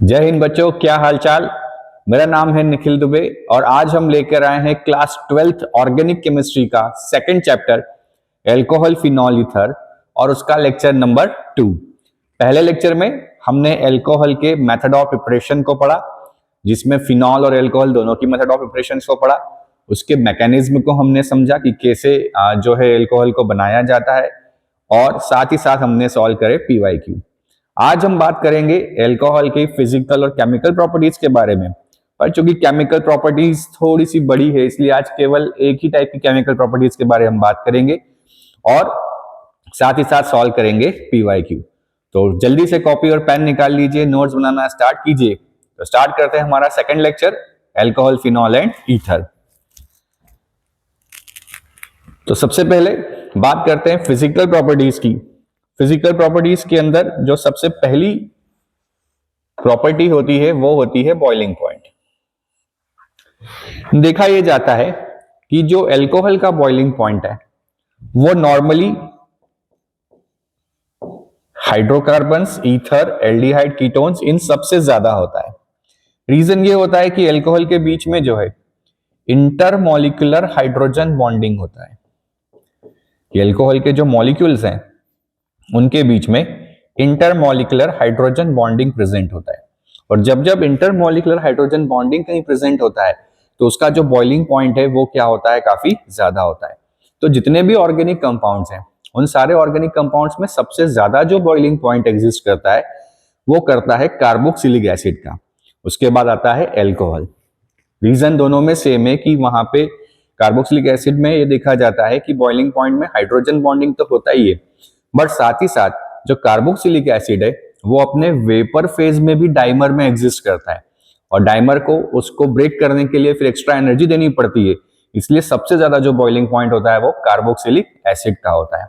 जय हिंद बच्चों, क्या हालचाल। मेरा नाम है निखिल दुबे और आज हम लेकर आए हैं क्लास 12th ऑर्गेनिक केमिस्ट्री का second chapter alcohol phenol ether और उसका लेक्चर नंबर 2। पहले लेक्चर में हमने एल्कोहल के मेथड ऑफ प्रिपरेशन को पढ़ा, जिसमें फिनॉल और एल्कोहल दोनों की मेथड ऑफ प्रिपरेशन को पढ़ा। उसके मैकेनिज्म को हमने समझा कि कैसे जो है एल्कोहल को बनाया जाता है, और साथ ही साथ हमने सॉल्व करे PYQ। आज हम बात करेंगे एल्कोहल की फिजिकल और केमिकल प्रॉपर्टीज के बारे में, पर चूंकि केमिकल प्रॉपर्टीज थोड़ी सी बड़ी है इसलिए आज केवल एक ही टाइप की केमिकल प्रॉपर्टीज के बारे में हम बात करेंगे और साथ ही साथ सॉल्व करेंगे PYQ। तो जल्दी से कॉपी और पेन निकाल लीजिए, नोट्स बनाना स्टार्ट कीजिए। तो स्टार्ट करते हैं हमारा second lecture alcohol phenol and ether. तो सबसे पहले बात करते हैं फिजिकल प्रॉपर्टीज की। फिजिकल प्रॉपर्टीज के अंदर जो सबसे पहली प्रॉपर्टी होती है वो होती है बॉइलिंग पॉइंट। देखा यह जाता है कि जो एल्कोहल का बॉइलिंग पॉइंट है वो normally hydrocarbons, ether, aldehyde, ketones इन सबसे ज्यादा होता है। रीजन ये होता है कि एल्कोहल के बीच में जो है इंटरमॉलिक्यूलर हाइड्रोजन बॉन्डिंग होता है। एल्कोहल के जो मॉलिक्यूल्स हैं उनके बीच में इंटरमॉलिक्यूलर हाइड्रोजन बॉन्डिंग प्रेजेंट होता है, और जब जब इंटरमॉलिक्यूलर हाइड्रोजन बॉन्डिंग कहीं प्रेजेंट होता है तो उसका जो बॉइलिंग पॉइंट है वो क्या होता है, काफी ज्यादा होता है। तो जितने भी ऑर्गेनिक कंपाउंड्स हैं उन सारे ऑर्गेनिक कंपाउंड्स में सबसे ज्यादा जो बॉइलिंग पॉइंट एग्जिस्ट करता है वो करता है कार्बोक्सिलिक एसिड का, उसके बाद आता है एल्कोहल। रीजन दोनों में सेम है कि वहां पे कार्बोक्सिलिक एसिड में ये देखा जाता है कि बॉइलिंग पॉइंट में हाइड्रोजन बॉन्डिंग तो होता ही है, बट साथ ही साथ जो कार्बोक्सिलिक एसिड है वो अपने वेपर फेज में भी डाइमर में एग्जिस्ट करता है, और डाइमर को उसको ब्रेक करने के लिए फिर एक्स्ट्रा एनर्जी देनी पड़ती है। इसलिए सबसे ज्यादा जो बॉइलिंग पॉइंट होता है वो कार्बोक्सिलिक एसिड का होता है।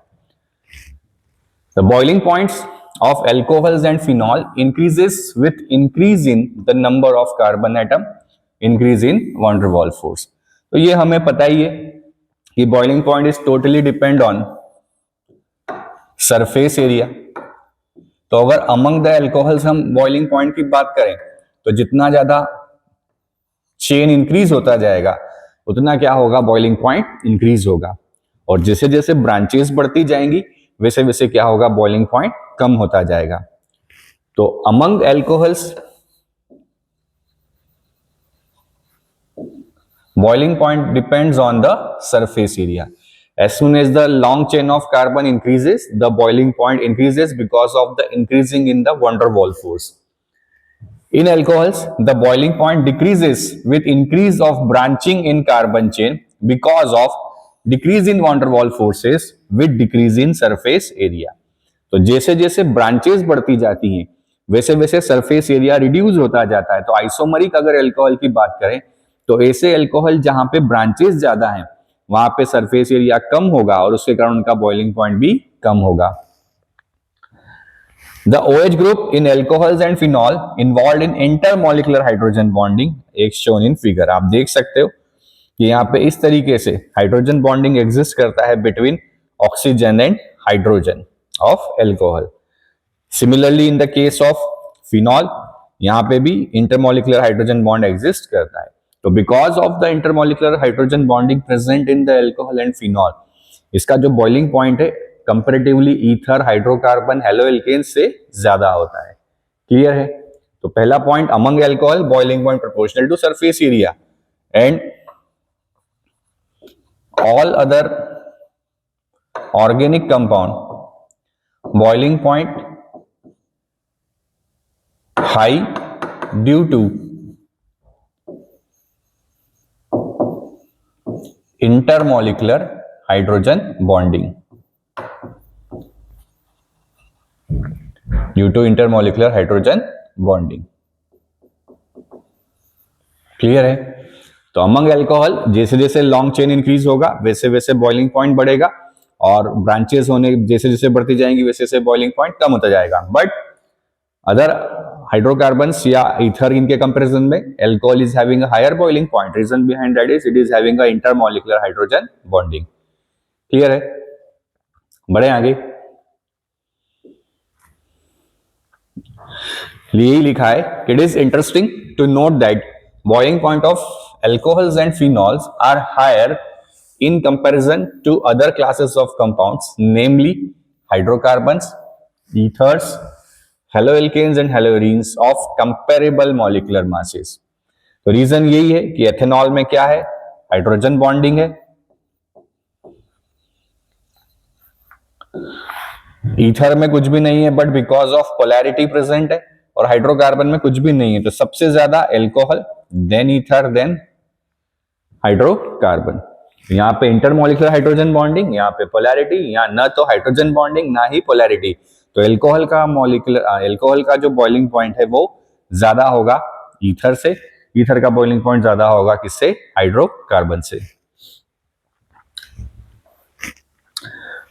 The boiling points of alcohols and phenol increases with increase in the number of carbon atom, increase in van der Waals force। तो ये हमें पता ही है कि boiling point is totally depend on surface area. तो अगर अमंग द एल्कोहल्स हम boiling point की बात करें तो जितना ज्यादा चेन इंक्रीज होता जाएगा उतना क्या होगा, बॉइलिंग पॉइंट इंक्रीज होगा, और जैसे जैसे ब्रांचेस बढ़ती जाएंगी वैसे वैसे क्या होगा, बॉइलिंग पॉइंट कम होता जाएगा। तो among alcohols boiling point depends on the surface area. As soon as the long chain of carbon increases, the boiling point increases because of the increasing in the van der Waals force. In alcohols, the boiling point decreases with increase of branching in carbon chain because of decrease in van der Waals forces with decrease in surface area. तो जैसे जैसे branches बढ़ती जाती हैं वैसे वैसे surface area reduce होता जाता है। तो आइसोमरिक अगर एल्कोहल की बात करें तो ऐसे एल्कोहल जहां पे ब्रांचेस ज्यादा हैं वहां पे सरफेस एरिया कम होगा और उसके कारण उनका बॉइलिंग पॉइंट भी कम होगा। The OH group in alcohols and phenol involve in intermolecular hydrogen bonding एक शोन इन फिगर। आप देख सकते हो कि यहाँ पे इस तरीके से हाइड्रोजन बॉन्डिंग एग्जिस्ट करता है between oxygen and hydrogen of alcohol. Similarly in the case of phenol यहाँ पे भी इंटरमॉलिक्यूलर हाइड्रोजन बॉन्ड एग्जिस्ट करता है। तो because of the intermolecular hydrogen bonding present in the alcohol and phenol, इसका जो बॉइलिंग पॉइंट है कंपैरेटिवली ईथर, हाइड्रोकार्बन, हेलोएल्केन से ज्यादा होता है। क्लियर है? तो पहला point, among alcohol boiling point proportional to surface area, and all other organic compound boiling point high due to intermolecular hydrogen bonding, due to intermolecular hydrogen bonding. Clear है? तो among alcohol जैसे जैसे long chain increase होगा वैसे वैसे boiling point बढ़ेगा, और branches होने जैसे जैसे बढ़ती जाएंगी वैसे वैसे बॉइलिंग पॉइंट कम होता जाएगा। बट अदर हाइड्रोकार्बन्स या ईथर इनके कंपैरिजन में alcohol is having a higher boiling point. Reason behind that is it is having a intermolecular hydrogen bonding. Clear है? बढ़े आगे। यही लिखा है, it is interesting to note that boiling point of alcohols and phenols are higher in comparison to other classes of compounds, namely hydrocarbons, ethers, haloalkanes and haloarenes of comparable molecular masses. तो reason यही है कि ethanol में क्या है, hydrogen bonding है, ether में कुछ भी नहीं है but because of polarity present है, और हाइड्रोकार्बन में कुछ भी नहीं है, तो सबसे ज्यादा alcohol, then ether, then hydrocarbon. यहाँ पे इंटरमोलिकुलर हाइड्रोजन बॉन्डिंग, यहाँ पे पोलैरिटी, यहाँ ना तो हाइड्रोजन बॉन्डिंग ना ही पोलैरिटी, तो एल्कोहल का जो बॉइलिंग पॉइंट है वो ज्यादा होगा ईथर से, ईथर का बॉइलिंग पॉइंट ज्यादा होगा किससे, हाइड्रोकार्बन से।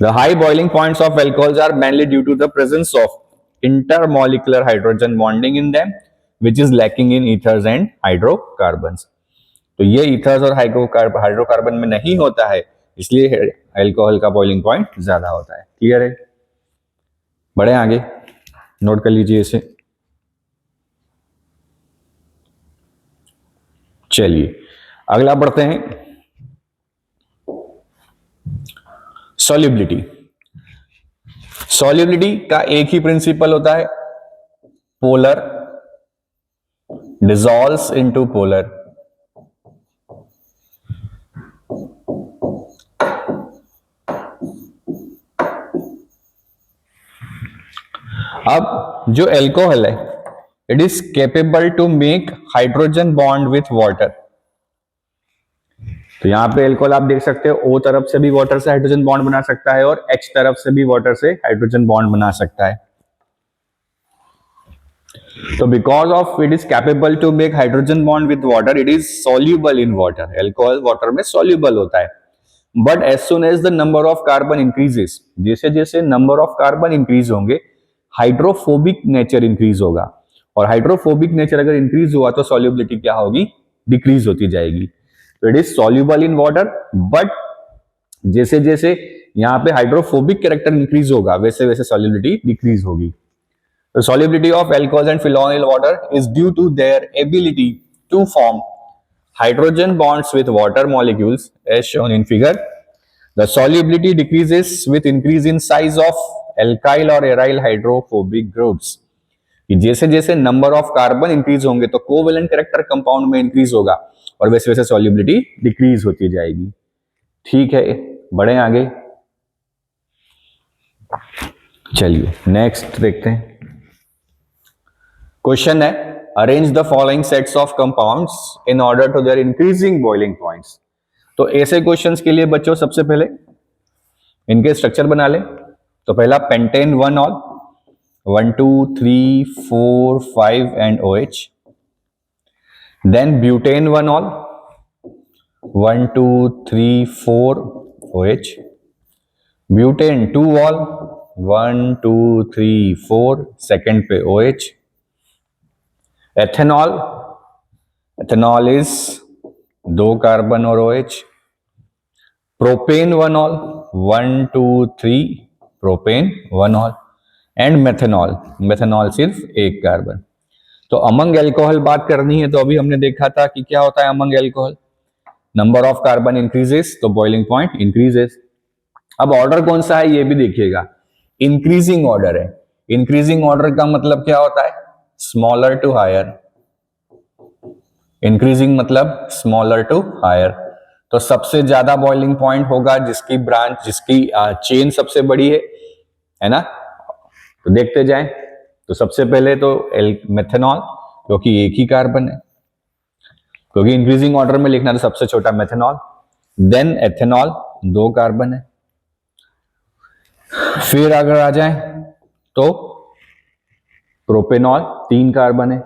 The high boiling points of alcohols are mainly due to the presence of intermolecular hydrogen bonding in them, which is lacking in ethers and hydrocarbons. तो ये ethers और hydrocarbon में नहीं होता है, इसलिए अल्कोहल का बॉइलिंग पॉइंट ज्यादा होता है। क्लियर है? बढ़े आगे, नोट कर लीजिए इसे। चलिए अगला बढ़ते हैं, सॉल्युबिलिटी। सॉल्युबिलिटी का एक ही प्रिंसिपल होता है, पोलर डिसॉल्व्स इनटू पोलर। अब जो एल्कोहल है, it is capable to make hydrogen bond with water. तो यहां पे एल्कोहल आप देख सकते हो, O तरफ से भी वाटर से हाइड्रोजन बॉन्ड बना सकता है और H तरफ से भी वाटर से हाइड्रोजन बॉन्ड बना सकता है। तो because of it is capable to make hydrogen bond with water, it is soluble in water. Alcohol water में सॉल्यूबल होता है, but as soon as the number of carbon increases, जैसे जैसे नंबर ऑफ कार्बन इंक्रीज होंगे hydrophobic nature increase होगा, और hydrophobic nature अगर increase हुआ तो सॉल्युबिलिटी क्या होगी, डिक्रीज होती जाएगी। तो it is soluble in water, but जैसे जैसे यहाँ पे हाइड्रोफोबिक कैरेक्टर इंक्रीज होगा वैसे वैसे सॉल्युबिलिटी डिक्रीज होगी। The solubility of alcohols and phenol water is due to their ability to form hydrogen bonds with water molecules as shown in figure. The solubility decreases with increase in size of alkyl or aryl hydrophobic groups. जैसे जैसे number of carbon increase होंगे तो covalent character compound में increase होगा और वैसे वैसे solubility decrease होती जाएगी। ठीक है, बढ़े आगे। चलिए नेक्स्ट देखते हैं। क्वेश्चन है, arrange the following sets of compounds in order to their increasing boiling points. तो ऐसे क्वेश्चंस के लिए बच्चों सबसे पहले इनके स्ट्रक्चर बना ले। तो पहला pentane 1 ol 1 2 3 4 5 and OH। Then butane 1 ol 1 2 3 4 OH। Butane 2 ol 1 2 3 4 second पे OH। Ethanol, ethanol is 2 carbon और OH। Propane 1 ol 1 2 3 propane 1 ol. And methanol, methanol सिर्फ 1 कार्बन। तो अमंग एल्कोहल बात करनी है, तो अभी हमने देखा था कि क्या होता है among alcohol, number of carbon increases तो बॉइलिंग पॉइंट इंक्रीजेस। अब ऑर्डर कौन सा है ये भी देखिएगा, इंक्रीजिंग ऑर्डर है। इंक्रीजिंग ऑर्डर का मतलब क्या होता है, स्मॉलर टू हायर। इंक्रीजिंग मतलब स्मॉलर टू हायर। तो सबसे ज्यादा बॉइलिंग पॉइंट होगा जिसकी ब्रांच, जिसकी चेन सबसे बड़ी है ना। तो देखते जाएं, तो सबसे पहले तो मेथेनॉल, क्योंकि 1 ही कार्बन है, क्योंकि इंक्रीजिंग ऑर्डर में लिखना तो सबसे छोटा मेथेनॉल। देन एथेनॉल 2 कार्बन है। फिर अगर आ जाए तो प्रोपेनॉल 3 कार्बन है।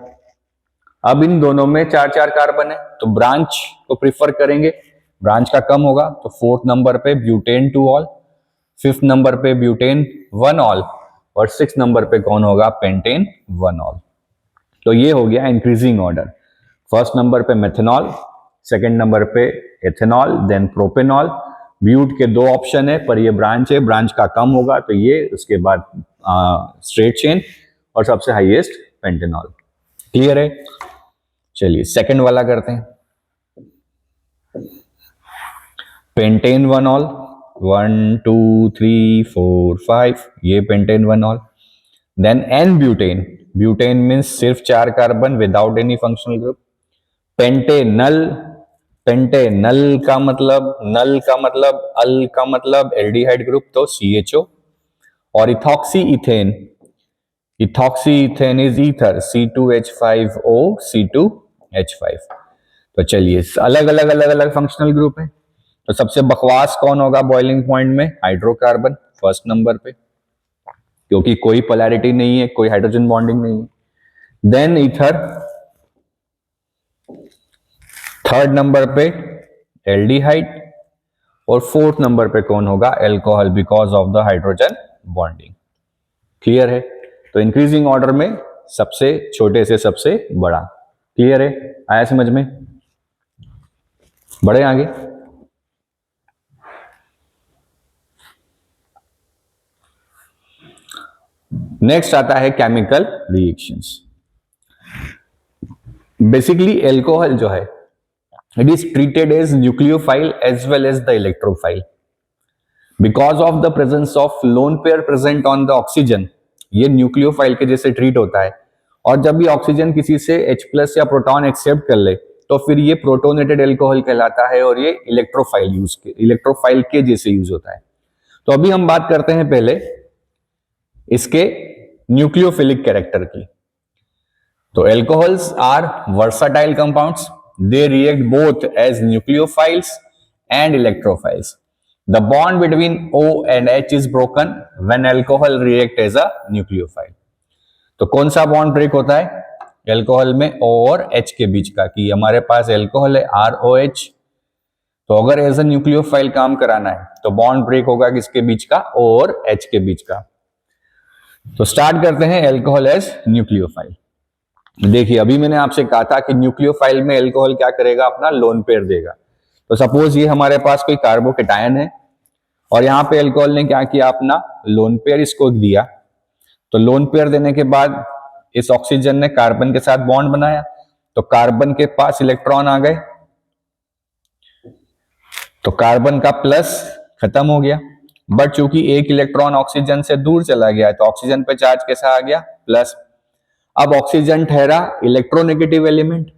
अब इन दोनों में 4-4 कार्बन है, तो ब्रांच को प्रिफर करेंगे, ब्रांच का कम होगा, तो 4th नंबर पे ब्यूटेन 2 ऑल, 5th नंबर पे ब्यूटेन 1 ऑल और 6th नंबर पे कौन होगा, पेंटेन 1 ऑल। तो ये हो गया इंक्रीजिंग ऑर्डर। फर्स्ट नंबर पे मेथेनॉल, सेकेंड नंबर पे एथेनॉल, देन प्रोपेनॉल। ब्यूट के 2 ऑप्शन है, पर ये ब्रांच है, ब्रांच का कम होगा तो ये, उसके बाद स्ट्रेट चेन और सबसे हाईएस्ट पेंटेनॉल। क्लियर है? चलिए सेकंड वाला करते हैं। पेंटेन वनॉल 1 2 3 4 5, ये pentanol. Then n butane, butane means सिर्फ 4 carbon without any functional group. Pentanal, pentanal का मतलब, नल का मतलब, अल का मतलब एल्डिहाइड ग्रुप, तो CHO। और ethoxy ethane, ethoxy ethane is ether C2H5O C2H5। तो चलिए अलग अलग अलग अलग फंक्शनल ग्रुप है। तो सबसे बकवास कौन होगा बॉइलिंग पॉइंट में? हाइड्रोकार्बन फर्स्ट नंबर पे, क्योंकि कोई पोलैरिटी नहीं है, कोई हाइड्रोजन बॉन्डिंग नहीं है। देन ईथर, थर्ड नंबर पे एल्डिहाइड, और फोर्थ नंबर पे कौन होगा? Alcohol, because of the hydrogen bonding. Clear है? तो इंक्रीजिंग ऑर्डर में सबसे छोटे से सबसे बड़ा। क्लियर है? आया समझ में? बढ़े आगे। नेक्स्ट आता है केमिकल रिएक्शंस। बेसिकली एल्कोहल जो है, it is treated as nucleophile as well as the electrophile because of the presence of lone pair present on the oxygen. ये न्यूक्लियोफाइल के जैसे ट्रीट होता है, और जब भी ऑक्सीजन किसी से H+ या प्रोटॉन एक्सेप्ट कर ले तो फिर ये प्रोटोनेटेड एल्कोहल कहलाता है, और ये इलेक्ट्रोफाइल के जैसे यूज होता है। तो अभी हम बात करते हैं पहले इसके न्यूक्लियोफिलिक कैरेक्टर की। तो alcohols are versatile compounds, they react both as nucleophiles and electrophiles. The bond between O and H is broken when alcohol react as a nucleophile। तो कौन सा बॉन्ड ब्रेक होता है एल्कोहल में? O और H के बीच का, कि हमारे पास एल्कोहल है ROH, तो अगर एज अ न्यूक्लियोफाइल काम कराना है तो बॉन्ड ब्रेक होगा किसके बीच का? O और H के बीच का। तो स्टार्ट करते हैं एल्कोहल एज न्यूक्लियोफाइल। देखिए अभी मैंने आपसे कहा था कि न्यूक्लियोफाइल में एल्कोहल क्या करेगा? अपना लोन पेयर देगा। तो सपोज ये हमारे पास कोई कार्बोकेटायन है, और यहां पे एल्कोहल ने क्या किया? अपना लोन पेयर इसको दिया। तो लोन पेयर देने के बाद इस ऑक्सीजन ने कार्बन के साथ बॉन्ड बनाया, तो कार्बन के पास इलेक्ट्रॉन आ गए, तो कार्बन का प्लस खत्म हो गया। बट चूंकि एक इलेक्ट्रॉन ऑक्सीजन से दूर चला गया है, तो ऑक्सीजन पे चार्ज कैसा आ गया? प्लस। अब ऑक्सीजन ठहरा इलेक्ट्रोनेगेटिव एलिमेंट,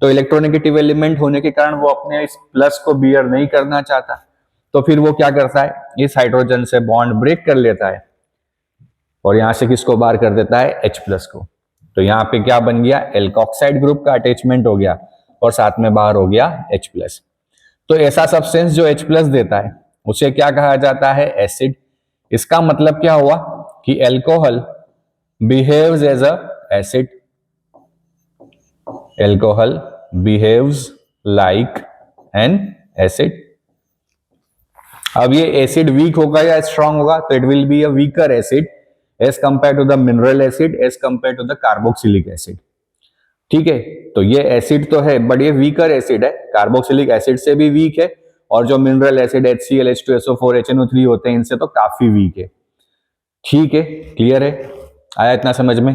तो इलेक्ट्रोनेगेटिव एलिमेंट होने के कारण वो अपने इस प्लस को बियर नहीं करना चाहता, तो फिर वो क्या करता है? इस हाइड्रोजन से बॉन्ड ब्रेक कर लेता है, और यहां से किसको बाहर कर देता है? H+ को। तो यहां पे क्या बन गया? एल्कोक्साइड ग्रुप का अटैचमेंट हो गया, और साथ में बाहर हो गया H+। तो ऐसा सब्सटेंस जो H+ देता है उसे क्या कहा जाता है? एसिड। इसका मतलब क्या हुआ कि alcohol behaves as a acid, alcohol behaves like an acid. अब ये एसिड वीक होगा या स्ट्रांग होगा? तो it will be a weaker acid as compare to the mineral acid, as compare to the carboxylic acid. ठीक है, तो ये एसिड तो है बट ये वीकर एसिड है, कार्बोक्सिलिक एसिड से भी वीक है, और जो mineral acid HCl H2SO4 HNO3 होते हैं इनसे तो काफी वीक है। ठीक है, क्लियर है? आया इतना समझ में?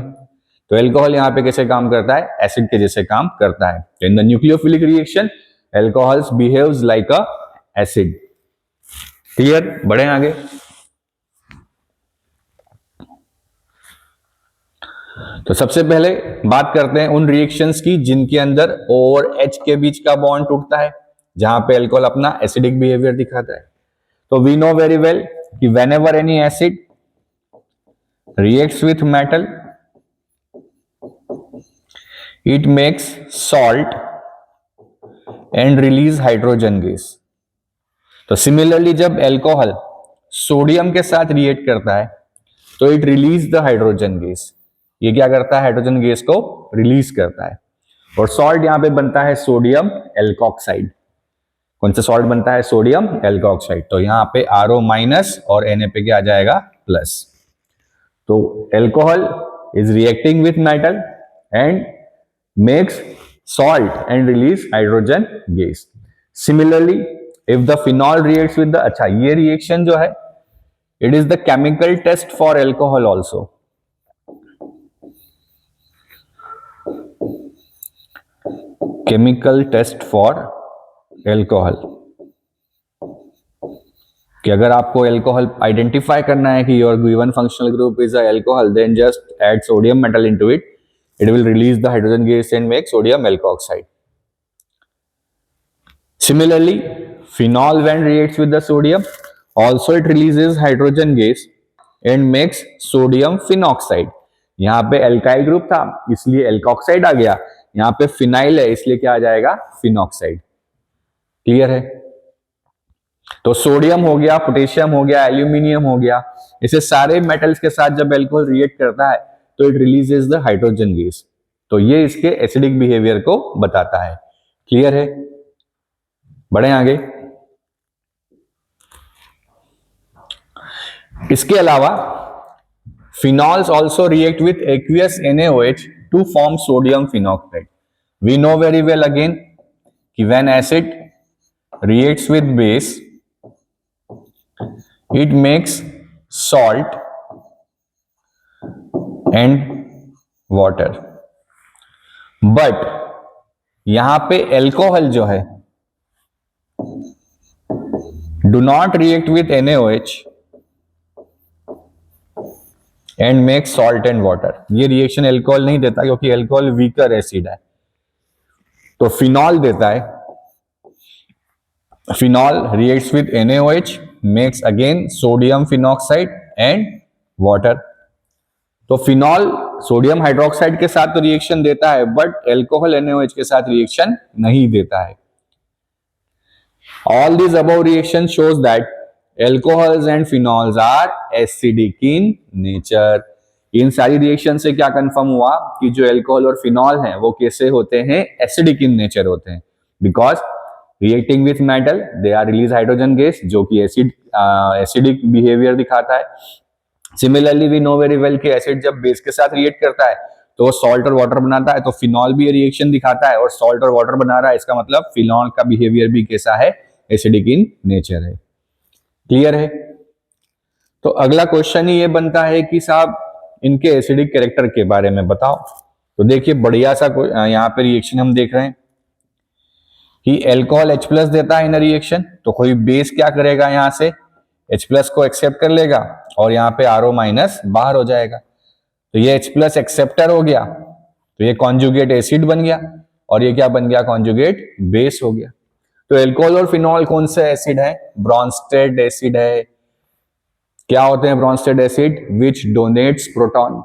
तो एल्कोहल यहाँ पे कैसे काम करता है? एसिड के जैसे काम करता है। In the nucleophilic reaction alcohols behaves like a acid. Clear? बढ़े आगे। तो सबसे पहले बात करते हैं उन रिएक्शंस की जिनके अंदर O और H के बीच का बॉन्ड टूटता है, जहां पे एल्कोहल अपना एसिडिक बिहेवियर दिखाता है। तो वी नो वेरी वेल कि whenever any acid reacts with metal it makes salt and release hydrogen gas। तो सिमिलरली जब एल्कोहल सोडियम के साथ रिएक्ट करता है तो it release the hydrogen gas. ये क्या करता है? हाइड्रोजन गैस को रिलीज करता है। और सॉल्ट यहां पे बनता है सोडियम एल्कोक्साइड। कौन सा सॉल्ट बनता है? Sodium alkoxide. तो यहां पे RO- और Na पे क्या आ जाएगा? प्लस। तो alcohol is reacting with metal and makes salt and release hydrogen gas. Similarly if the phenol reacts with the, अच्छा ये रिएक्शन जो है it is the chemical test for alcohol also. Chemical test for alcohol, कि अगर आपको alcohol identify करना है कि your given functional group is a alcohol, then just add sodium metal into it, it will release the hydrogen gas and make sodium alkoxide. Similarly, phenol when reacts with the sodium, also it releases hydrogen gas and makes sodium phenoxide. यहाँ पे alkyl group था इसलिए alkoxide आ गया, यहाँ पे phenyl है इसलिए क्या आ जाएगा, फिनॉक्साइड। क्लियर है? तो सोडियम हो गया, पोटेशियम हो गया, एल्यूमिनियम हो गया, इसे सारे मेटल्स के साथ जब एल्कोहल रिएक्ट करता है तो it releases the hydrogen gas. तो ये इसके एसिडिक बिहेवियर को बताता है। क्लियर है? बढ़े आगे। इसके अलावा phenols also react with aqueous NaOH to form sodium phenoxide. We know very well again कि when acid reacts with base, it makes salt and water, but यहां पे एल्कोहल जो है do not react with NaOH and make salt and water। ये reaction alcohol नहीं देता क्योंकि alcohol weaker acid है, तो फिनॉल देता है। Phenol reacts with NaOH, makes again sodium phenoxide and water। तो फिनॉल सोडियम हाइड्रोक्साइड के साथ तो रिएक्शन देता है बट एल्कोहल NaOH के साथ रिएक्शन नहीं देता है। All these above reaction shows that alcohols and phenols are acidic in nature। इन सारी रिएक्शन से क्या कंफर्म हुआ कि जो एल्कोहल और फिनॉल हैं वो कैसे होते हैं, एसिडिक इन नेचर होते हैं। Because reacting with metal they are release hydrogen gas जो कि एसिडिक बिहेवियर दिखाता है। Similarly we know very well कि एसिड जब बेस के साथ रिएक्ट करता है तो सॉल्ट और वाटर बनाता है, तो फिनॉल भी रिएक्शन दिखाता है और सॉल्ट और वाटर बना रहा है, इसका मतलब फिनॉल का बिहेवियर भी कैसा है, एसिडिक इन नेचर है। क्लियर है? तो अगला क्वेश्चन ही ये बनता है कि साहब इनके एसिडिक कैरेक्टर के बारे में बताओ। तो देखिए बढ़िया सा यहाँ पे रिएक्शन हम देख रहे हैं कि एल्कोहल H+ देता है इन रिएक्शन, तो कोई बेस क्या करेगा, यहां से H+ को एक्सेप्ट कर लेगा और यहाँ पे RO- बाहर हो जाएगा, तो ये H+ एक्सेप्टर हो गया, तो ये कॉन्जुगेट एसिड बन गया और ये क्या बन गया, कॉन्जुगेट बेस हो गया। तो एल्कोहल और फिनॉल कौन से एसिड है, ब्रॉन्स्टेड एसिड है। क्या होते हैं Bronsted acid, which donates proton.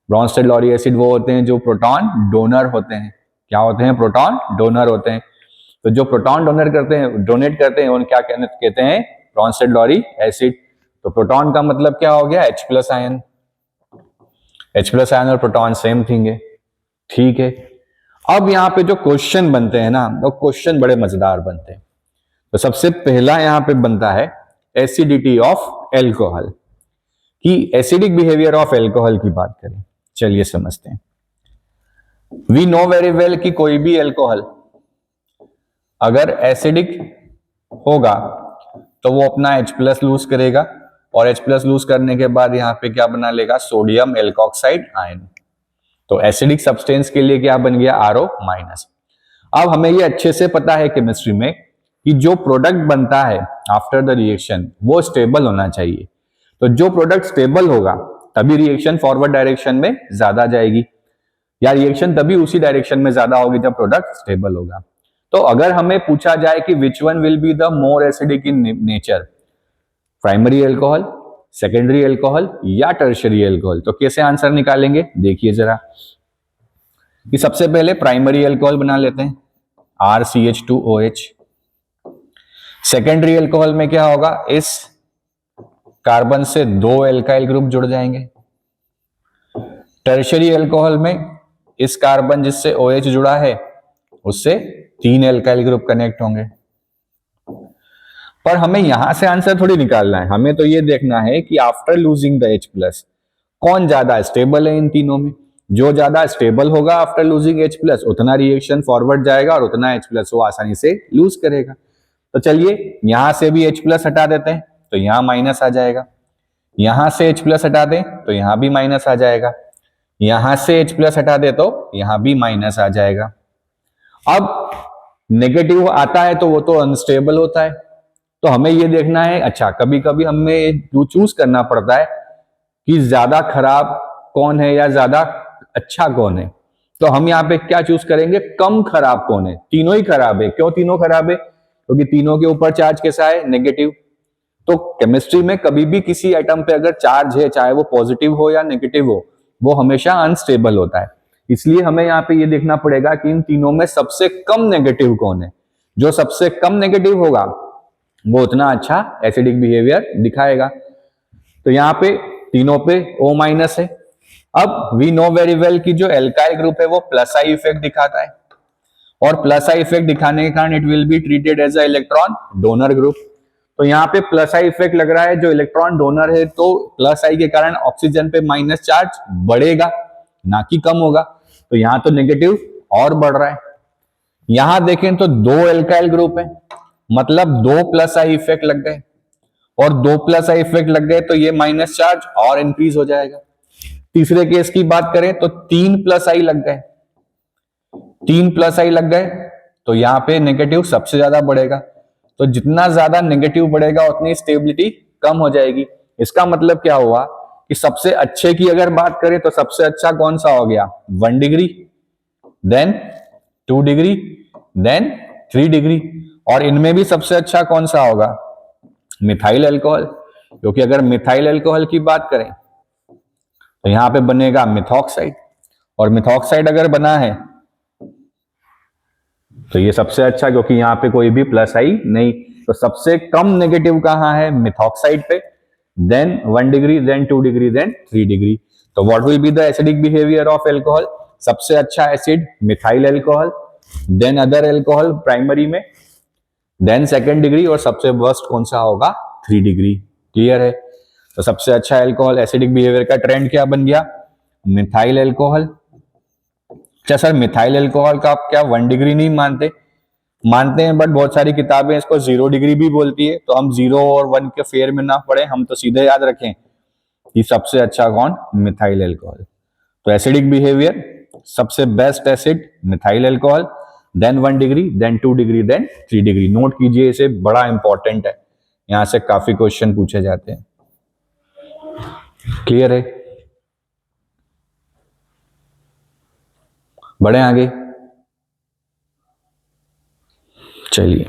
Bronsted Lowry acid वो होते हैं जो प्रोटॉन डोनर होते हैं। क्या होते हैं, प्रोटॉन डोनर होते हैं। तो जो प्रोटॉन डोनेट करते हैं उन क्या कहते हैं, ब्रॉन्स्टेड लॉरी एसिड। तो प्रोटॉन का मतलब क्या हो गया, H+ आयन। H+ आयन और प्रोटॉन सेम थिंग है। ठीक है, अब यहाँ पे जो क्वेश्चन बनते हैं ना, वो क्वेश्चन बड़े मजेदार बनते हैं। तो सबसे पहला यहाँ पे बनता है एसिडिटी ऑफ एल्कोहल, कि एसिडिक बिहेवियर ऑफ एल्कोहल की बात करें। चलिए समझते हैं। वी नो वेरी वेल कि कोई भी एल्कोहल अगर एसिडिक होगा तो वो अपना H+ लूज करेगा और H+ लूज करने के बाद यहाँ पे क्या बना लेगा, सोडियम एल्कोक्साइड आयन। तो एसिडिक सब्सटेंस के लिए क्या बन गया, RO-। अब हमें ये अच्छे से पता है केमिस्ट्री में कि जो प्रोडक्ट बनता है आफ्टर द रिएक्शन वो स्टेबल होना चाहिए। तो जो प्रोडक्ट स्टेबल होगा तभी रिएक्शन फॉरवर्ड डायरेक्शन में ज्यादा जाएगी, या रिएक्शन तभी उसी डायरेक्शन में ज्यादा होगी जब प्रोडक्ट स्टेबल होगा। तो अगर हमें पूछा जाए कि which one will be the more acidic in nature, primary alcohol, secondary alcohol या टर्शियरी एल्कोहल, तो कैसे आंसर निकालेंगे, देखिए जरा। कि सबसे पहले प्राइमरी एल्कोहल बना लेते हैं, RCH2OH। सेकेंडरी एल्कोहल में क्या होगा, इस कार्बन से 2 एल्काइल ग्रुप जुड़ जाएंगे। टर्शियरी एल्कोहल में इस कार्बन जिससे OH जुड़ा है उससे 3 एल्काइल ग्रुप कनेक्ट होंगे। पर हमें यहां से आंसर थोड़ी निकालना है, हमें तो ये देखना है कि आफ्टर लूजिंग द H+ कौन ज्यादा स्टेबल है इन तीनों में। जो ज्यादा स्टेबल होगा आफ्टर लूजिंग H+ उतना रिएक्शन फॉरवर्ड जाएगा और उतना H+ वो आसानी से लूज करेगा। तो चलिए यहां से भी H+ हटा देते हैं तो यहां माइनस आ जाएगा, यहां से H+ हटा दें तो यहां भी माइनस आ जाएगा, यहां से H+ हटा दे तो यहां भी माइनस आ जाएगा। अब नेगेटिव आता है तो वो तो अनस्टेबल होता है, तो हमें ये देखना है, अच्छा कभी कभी हमें चूज करना पड़ता है कि ज्यादा खराब कौन है या ज्यादा अच्छा कौन है। तो हम यहाँ पे क्या चूज करेंगे, कम खराब कौन है। तीनों ही खराब है, क्यों तीनों खराब है, क्योंकि तीनों के ऊपर चार्ज कैसा है, नेगेटिव। तो केमिस्ट्री में कभी भी किसी एटम पे अगर चार्ज है, चाहे वो पॉजिटिव हो या नेगेटिव हो, वो हमेशा अनस्टेबल होता है। इसलिए हमें यहाँ पे ये देखना पड़ेगा कि इन तीनों में सबसे कम नेगेटिव कौन है। जो सबसे कम नेगेटिव होगा वो उतना अच्छा एसिडिक बिहेवियर दिखाएगा। तो यहाँ पे तीनों पे O माइनस है। अब वी नो वेरी वेल कि जो एल्काइल ग्रुप है वो प्लस आई इफेक्ट दिखाता है, और प्लस आई इफेक्ट दिखाने के कारण it will be treated as a electron donor group. तो यहाँ पे प्लस आई इफेक्ट लग रहा है, जो इलेक्ट्रॉन डोनर है, तो प्लस आई के कारण ऑक्सीजन पे माइनस चार्ज बढ़ेगा, ना कि कम होगा। तो यहाँ तो नेगेटिव और बढ़ रहा है। यहां देखें तो दो एल्काइल ग्रुप है, मतलब दो प्लस आई इफेक्ट लग गए, और दो प्लस आई इफेक्ट लग गए तो ये माइनस चार्ज और इंक्रीज हो जाएगा। तीसरे केस की बात करें तो तीन प्लस आई लग गए, तीन प्लस आई लग गए, तो यहां पे नेगेटिव सबसे ज्यादा बढ़ेगा। तो जितना ज्यादा नेगेटिव बढ़ेगा उतनी स्टेबिलिटी कम हो जाएगी। इसका मतलब क्या हुआ कि सबसे अच्छे की अगर बात करें तो सबसे अच्छा कौन सा हो गया, 1 degree, then 2 degree, then 3 degree. और इनमें भी सबसे अच्छा कौन सा होगा, मिथाइल अल्कोहल। क्योंकि अगर मिथाइल अल्कोहल की बात करें तो यहां पे बनेगा मिथॉक्साइड, और मिथॉक्साइड अगर बना है तो ये सबसे अच्छा, क्योंकि यहां पे कोई भी प्लस आई नहीं। तो सबसे कम नेगेटिव कहां है, मिथॉक्साइड पे, then 1 degree, then 2 degree, then 3 degree. तो what will be the acidic behaviour of alcohol, सबसे अच्छा acid methyl alcohol, then other alcohol primary में, देन सेकेंड डिग्री, और सबसे वर्स्ट कौन सा होगा, 3 डिग्री। क्लियर है। तो सबसे अच्छा अल्कोहल, एसिडिक बिहेवियर का ट्रेंड क्या बन गया, मिथाइल अल्कोहल। अच्छा सर, मिथाइल अल्कोहल का आप क्या 1 डिग्री नहीं मानते, मानते हैं, बट बहुत सारी किताबें इसको 0 डिग्री भी बोलती है। तो हम 0 और 1 के फेयर में ना पड़े, हम तो सीधे याद रखें कि सबसे अच्छा कौन, मिथाइल अल्कोहल। तो एसिडिक बिहेवियर सबसे best acid methyl alcohol, then 1 degree, then 2 degree, then 3 degree. Note कीजिए, इसे बड़ा इंपॉर्टेंट है, यहां से काफी क्वेश्चन पूछे जाते हैं। क्लियर है, बढ़े आगे। चलिए,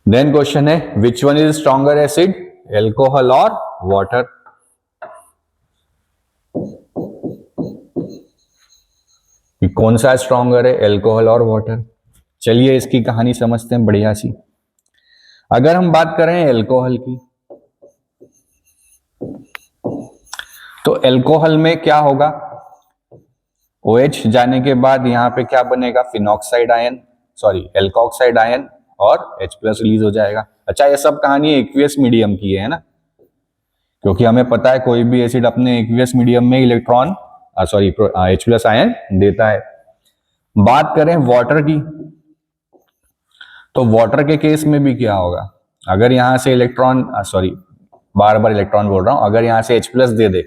देन क्वेश्चन है, which one is stronger acid, alcohol और वाटर। कौन सा स्ट्रॉन्गर है, एल्कोहल और वाटर। चलिए इसकी कहानी समझते हैं बढ़िया सी। अगर हम बात करें एल्कोहल की, तो एल्कोहल में क्या होगा, OH जाने के बाद यहां पे क्या बनेगा, phenoxide ion, sorry alkoxide ion, और H प्लस रिलीज हो जाएगा। अच्छा, ये सब कहानी एक्वियस मीडियम की है ना, क्योंकि हमें पता है कोई भी एसिड अपने एक्वियस मीडियम में electron sorry H plus ion देता है। बात करें वाटर की, तो वाटर के केस में भी क्या होगा, अगर यहां से इलेक्ट्रॉन सॉरी बार बार इलेक्ट्रॉन बोल रहा हूं, अगर यहां से H प्लस दे दे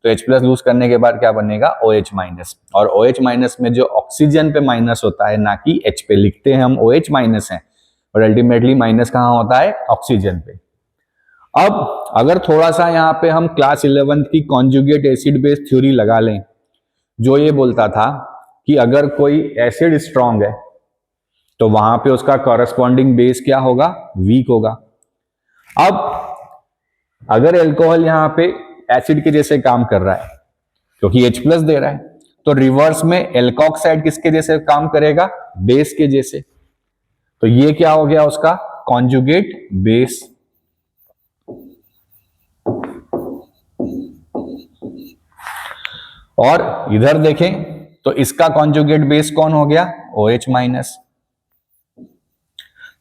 तो H प्लस लूज करने के बाद क्या बनेगा, OH माइनस। और OH माइनस में जो ऑक्सीजन पे माइनस होता है, ना कि H पे, लिखते हैं हम OH माइनस है, और अल्टीमेटली माइनस कहां होता है, ऑक्सीजन पे। अब अगर थोड़ा सा यहाँ पे हम क्लास 11th की कॉन्जुगेट एसिड बेस थ्योरी लगा लें, जो ये बोलता था कि अगर कोई एसिड स्ट्रांग है तो वहां पे उसका कॉरस्पॉन्डिंग बेस क्या होगा, वीक होगा। अब अगर एल्कोहल यहां पे एसिड के जैसे काम कर रहा है क्योंकि H प्लस दे रहा है, तो रिवर्स में एल्कोक्साइड किसके जैसे काम करेगा, बेस के जैसे। तो ये क्या हो गया उसका कॉन्जुगेट बेस। और इधर देखें तो इसका कॉन्जुगेट बेस कौन हो गया, OH माइनस।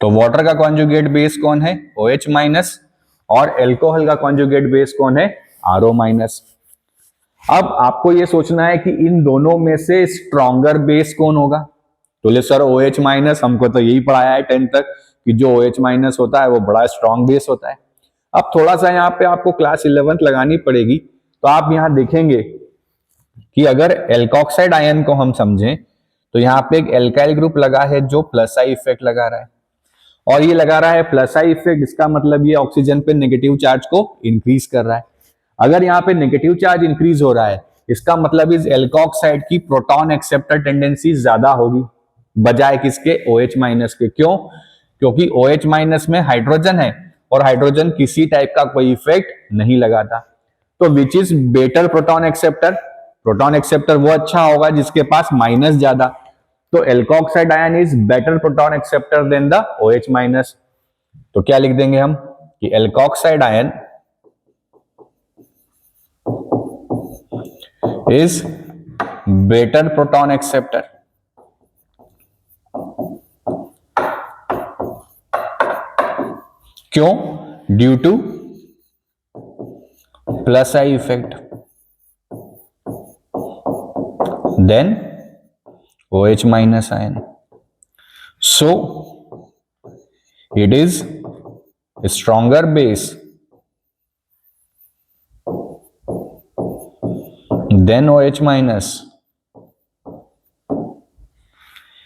तो वाटर का कॉन्जुगेट बेस कौन है, OH माइनस, और एल्कोहल का कॉन्जुगेट बेस कौन है, RO माइनस। अब आपको यह सोचना है कि इन दोनों में से स्ट्रॉन्गर बेस कौन होगा। तो ले सर OH माइनस, हमको तो यही पढ़ाया है 10th तक कि जो OH माइनस होता है वो बड़ा स्ट्रॉन्ग बेस होता है। अब थोड़ा सा यहाँ पे आपको क्लास 11th लगानी पड़ेगी। तो आप यहाँ देखेंगे कि अगर एल्कोक्साइड आयन को हम समझें तो यहाँ पे एक एल्काइल ग्रुप लगा है जो प्लस आई इफेक्ट लगा रहा है, और ये लगा रहा है प्लस आई इफेक्ट, इसका मतलब ये ऑक्सीजन पे नेगेटिव चार्ज को इंक्रीज कर रहा है। अगर यहाँ पे नेगेटिव चार्ज इंक्रीज हो रहा है, इसका मतलब इस एल्कोक्साइड की प्रोटॉन एक्सेप्टर टेंडेंसी ज्यादा होगी बजाय किसके, OH माइनस के। क्यों? क्योंकि OH माइनस में हाइड्रोजन है और हाइड्रोजन किसी टाइप का कोई इफेक्ट नहीं लगाता। तो which is better proton acceptor? Proton acceptor वो अच्छा होगा जिसके पास माइनस ज्यादा। तो alkoxide ion is better proton acceptor than the OH minus. तो क्या लिख देंगे हम कि alkoxide ion is better proton acceptor क्यों? Due to plus I effect than OH minus ion. So it is a stronger base than OH minus.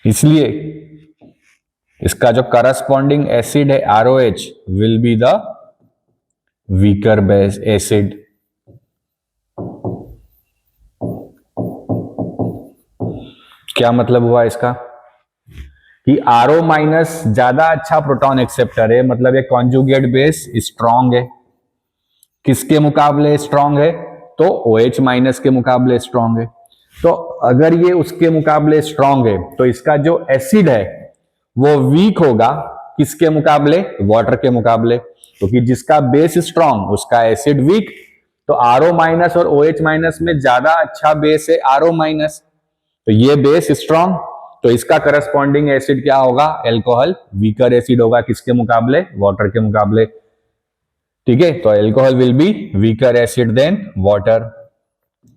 इसलिए इसका जो करस्पॉन्डिंग एसिड है ROH will be the weaker base acid. क्या मतलब हुआ इसका कि RO माइनस ज्यादा अच्छा प्रोटॉन एक्सेप्टर है, मतलब ये कॉन्जुगेट बेस स्ट्रांग है। किसके मुकाबले स्ट्रांग है? तो OH माइनस के मुकाबले स्ट्रांग है। तो अगर ये उसके मुकाबले स्ट्रांग है तो इसका जो एसिड है वो वीक होगा किसके मुकाबले? वाटर के मुकाबले। क्योंकि जिसका बेस स्ट्रांग उसका एसिड वीक। तो RO माइनस और OH माइनस में ज्यादा अच्छा बेस है RO माइनस, तो ये बेस स्ट्रांग, तो इसका करस्पॉन्डिंग एसिड क्या होगा? एल्कोहल वीकर एसिड होगा किसके मुकाबले? वाटर के मुकाबले। ठीक है, तो alcohol will be weaker acid than water.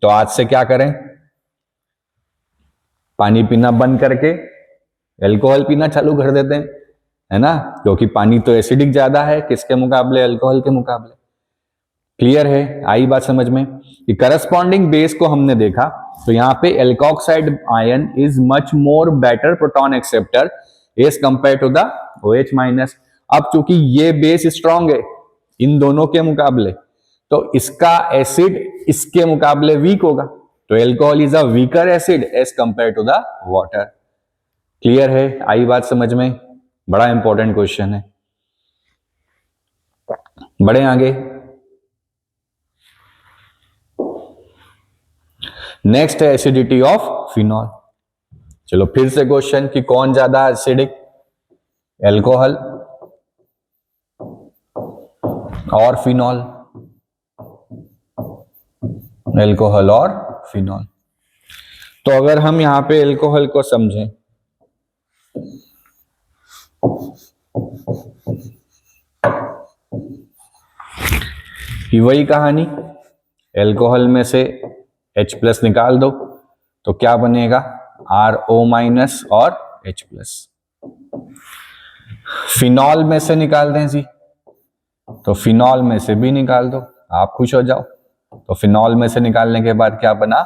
तो आज से क्या करें? पानी पीना बंद करके एल्कोहल पीना चालू कर देते हैं, है ना, क्योंकि पानी तो एसिडिक ज्यादा है किसके मुकाबले? एल्कोहल के मुकाबले। क्लियर है? आई बात समझ में? कि करस्पॉन्डिंग बेस को हमने देखा, तो यहां पे alkoxide ion is much more better proton acceptor as compare to the OH minus. अब चूंकि ये बेस स्ट्रांग है इन दोनों के मुकाबले, तो इसका एसिड इसके मुकाबले वीक होगा, तो alcohol is a weaker acid as compare to the water. Clear है? आई बात समझ में? बड़ा इंपॉर्टेंट क्वेश्चन है। बढ़े आगे। नेक्स्ट है एसिडिटी ऑफ फिनॉल। चलो फिर से क्वेश्चन कि कौन ज्यादा एसिडिक, एल्कोहल और फिनॉल? एल्कोहल और फिनॉल। तो अगर हम यहां पे एल्कोहल को समझें, कि वही कहानी, एल्कोहल में से H+ निकाल दो तो क्या बनेगा? RO माइनस और H+। फिनॉल में से निकाल दें जी, तो फिनॉल में से भी निकाल दो, आप खुश हो जाओ। तो फिनॉल में से निकालने के बाद क्या बना?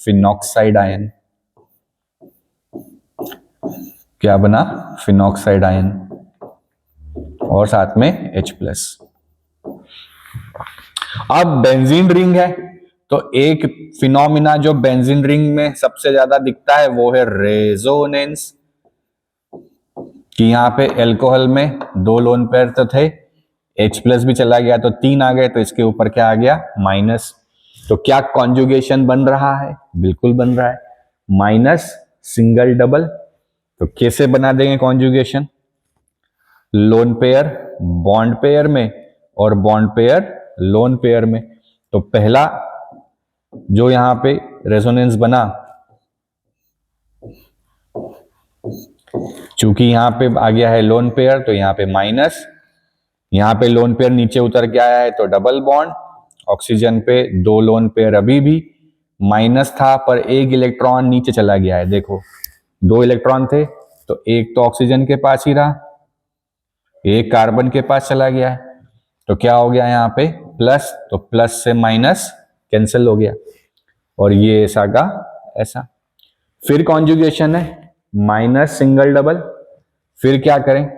Phenoxide ion. क्या बना? फिनॉक्साइड आयन और साथ में H+। अब बेंजीन रिंग है, तो एक फिनोमिना जो बेंजीन रिंग में सबसे ज्यादा दिखता है वो है रेजोनेंस। कि यहां पे एल्कोहल में 2 लोन पेयर तो थे, H+ भी चला गया तो 3 आ गए, तो इसके ऊपर क्या आ गया? माइनस। तो क्या कॉन्जुगेशन बन रहा है? बिल्कुल बन रहा है, माइनस सिंगल डबल। तो कैसे बना देंगे conjugation? Lone pair bond pair में और बॉन्ड पेयर लोन पेयर में। तो पहला जो यहां पे रेजोनेंस बना, चूंकि यहां पे आ गया है लोन पेयर तो यहां पे माइनस, यहां पे लोन पेयर नीचे उतर के आया है तो डबल बॉन्ड। ऑक्सीजन पे 2 लोन पेयर अभी भी माइनस था, पर एक इलेक्ट्रॉन नीचे चला गया है। देखो 2 इलेक्ट्रॉन थे तो एक तो ऑक्सीजन के पास ही रहा, एक कार्बन के पास चला गया है, तो क्या हो गया यहाँ पे? प्लस। तो प्लस से माइनस कैंसिल हो गया और ये ऐसा का ऐसा। फिर कॉन्जुगेशन है, माइनस सिंगल डबल, फिर क्या करें,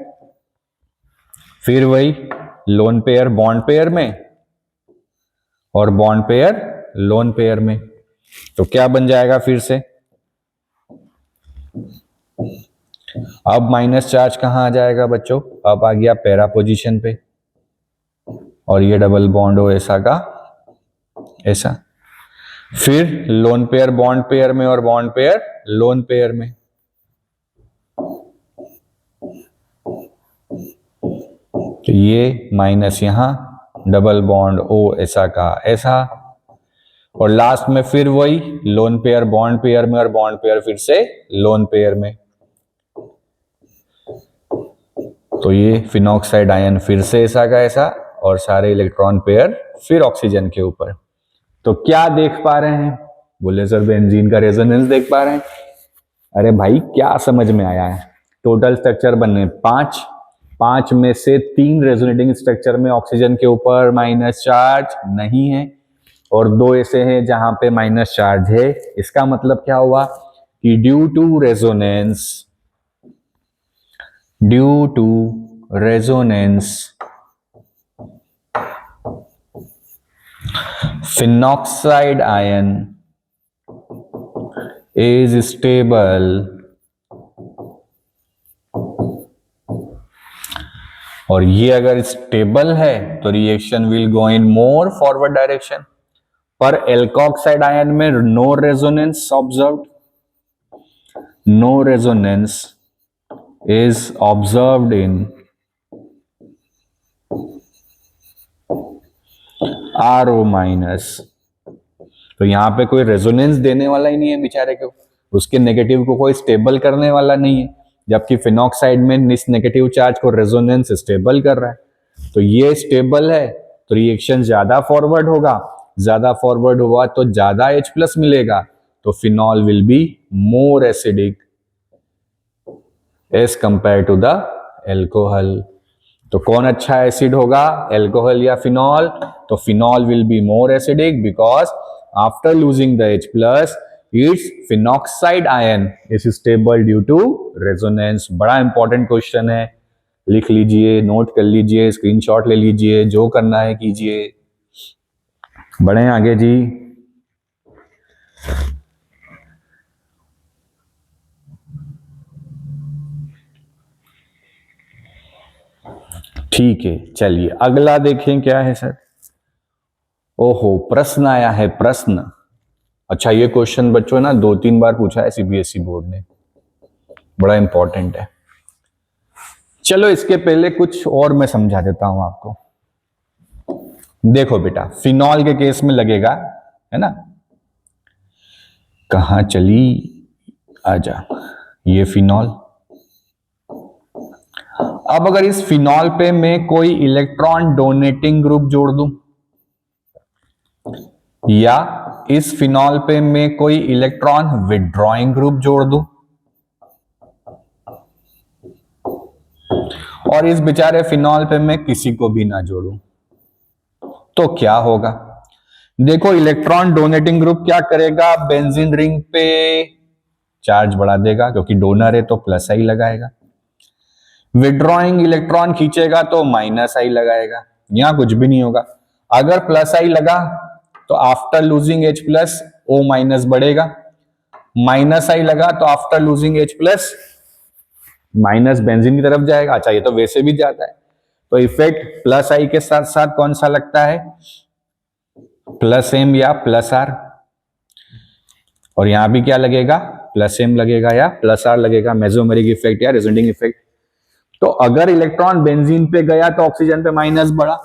फिर वही लोन पेयर बॉन्ड पेयर में और बॉन्ड पेयर लोन पेयर में। तो क्या बन जाएगा फिर से, अब माइनस चार्ज कहां आ जाएगा बच्चों, अब आ गया पैरा पोजीशन पे, और ये डबल बॉन्ड हो ऐसा का ऐसा, फिर लोन पेयर बॉन्ड पेयर में और बॉन्ड पेयर लोन पेयर में। तो ये माइनस यहां, डबल बॉन्ड ओ ऐसा का ऐसा, और लास्ट में फिर वही लोन पेयर बॉन्ड पेयर में और बॉन्ड पेयर फिर से लोन पेयर में। तो ये फिनॉक्साइड आयन फिर से ऐसा का ऐसा, और सारे इलेक्ट्रॉन पेयर फिर ऑक्सीजन के ऊपर। तो क्या देख पा रहे हैं, बोले सर बेंजीन का रेजोनेंस देख पा रहे हैं। अरे भाई क्या समझ में आया है, टोटल स्ट्रक्चर बने 5, 5 में से 3 रेजोनेटिंग स्ट्रक्चर में ऑक्सीजन के ऊपर माइनस चार्ज नहीं है, और 2 ऐसे हैं जहां पे माइनस चार्ज है। इसका मतलब क्या हुआ कि due to resonance phenoxide ion is stable और ये अगर स्टेबल है तो reaction will go in more forward direction. पर एल्कोक्साइड आयन में no resonance observed, no resonance is observed in RO minus. तो यहां पे कोई रेजोनेंस देने वाला ही नहीं है बेचारे को, उसके नेगेटिव को कोई स्टेबल करने वाला नहीं है, जबकि फिनॉक्साइड में इस नेगेटिव चार्ज को रेजोनेंस स्टेबल कर रहा है। तो ये स्टेबल है तो रिएक्शन ज्यादा फॉरवर्ड होगा, ज्यादा फॉरवर्ड हुआ तो ज्यादा H+ मिलेगा, तो phenol will be more acidic as compare to the alcohol. तो कौन अच्छा एसिड होगा, एल्कोहल या फिनॉल? तो phenol will be more acidic because after losing the H+, its phenoxide ion is stable due to resonance। बड़ा important question है, लिख लीजिए, नोट कर लीजिए, स्क्रीनशॉट ले लीजिए, जो करना है कीजिए। बढ़े आगे जी। ठीक है, चलिए अगला देखें क्या है सर। ओहो, प्रश्न आया है, प्रश्न। अच्छा, ये क्वेश्चन बच्चों ना 2-3 बार पूछा है CBSE बोर्ड ने, बड़ा इंपॉर्टेंट है। चलो इसके पहले कुछ और मैं समझा देता हूं आपको। देखो बेटा, फिनॉल के केस में लगेगा, है ना, कहां चली, आजा, ये फिनॉल। अब अगर इस फिनॉल पे मैं कोई इलेक्ट्रॉन डोनेटिंग ग्रुप जोड़ दूं, या इस फिनॉल पे मैं कोई इलेक्ट्रॉन विड्रॉइंग ग्रुप जोड़ दूं, और इस बेचारे फिनॉल पे मैं किसी को भी ना जोड़ूं, तो क्या होगा? देखो, इलेक्ट्रॉन डोनेटिंग ग्रुप क्या करेगा, बेंजीन रिंग पे चार्ज बढ़ा देगा क्योंकि डोनर है तो प्लस आई लगाएगा। विड्रॉइंग इलेक्ट्रॉन खींचेगा तो माइनस आई लगाएगा। यहां कुछ भी नहीं होगा। अगर प्लस आई लगा तो after losing H+ O minus बढ़ेगा, माइनस आई लगा तो after losing H+ minus benzene की तरफ जाएगा। अच्छा, ये तो वैसे भी जाता है, तो इफेक्ट प्लस आई के साथ साथ कौन सा लगता है, +M या +R। और यहां भी क्या लगेगा, +M लगेगा या +R लगेगा, मेसोमेरिक इफेक्ट या रेजोनेटिंग इफेक्ट। तो अगर इलेक्ट्रॉन बेंजीन पे गया तो ऑक्सीजन पे माइनस बढ़ा,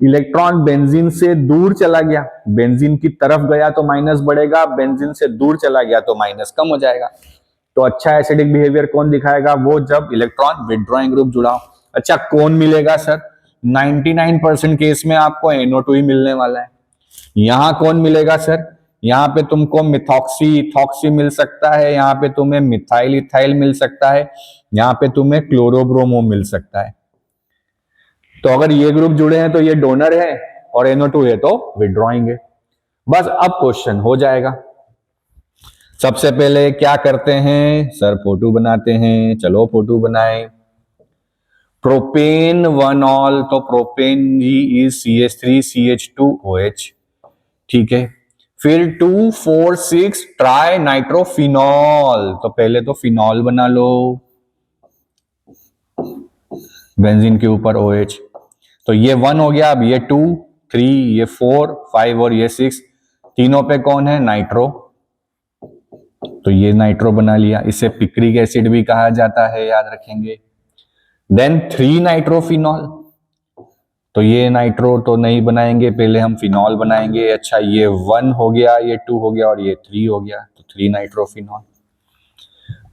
इलेक्ट्रॉन बेंजीन से दूर चला गया, बेंजीन की तरफ गया तो माइनस बढ़ेगा, बेंजीन से दूर चला गया तो माइनस कम हो जाएगा। तो अच्छा एसिडिक बिहेवियर कौन दिखाएगा, वो जब इलेक्ट्रॉन विड्रॉइंग ग्रुप जुड़ा हो। अच्छा, कौन मिलेगा सर? 99% केस में आपको NO2 ही मिलने वाला है। यहां कौन मिलेगा सर? यहाँ पे तुमको मिथॉक्सी इथॉक्सी मिल सकता है, यहाँ पे तुम्हें मिथाइल इथाइल मिल सकता है, यहाँ पे तुम्हें क्लोरोब्रोमो मिल सकता है। तो अगर ये ग्रुप जुड़े हैं तो ये डोनर है और NO2 है तो विड्रॉइंग है। बस अब क्वेश्चन हो जाएगा। सबसे पहले क्या करते हैं सर, फोटो बनाते हैं। चलो फोटो बनाए। प्रोपेन 1 ऑल, तो प्रोपेन जी इज CH3CH2OH, ठीक है। फिर 2,4,6 ट्राई नाइट्रोफिनॉल, तो पहले तो फिनॉल बना लो बेंजीन के ऊपर OH, तो ये 1 हो गया। अब ये 2, 3, ये 4, 5 और ये 6, तीनों पे कौन है, नाइट्रो, तो ये नाइट्रो बना लिया। इसे पिक्रिक एसिड भी कहा जाता है, याद रखेंगे। देन 3 नाइट्रोफिनॉल, तो ये नाइट्रो तो नहीं बनाएंगे, पहले हम फिनॉल बनाएंगे। अच्छा, ये 1 हो गया, ये 2 हो गया और ये 3 हो गया, तो 3 नाइट्रोफिनॉल।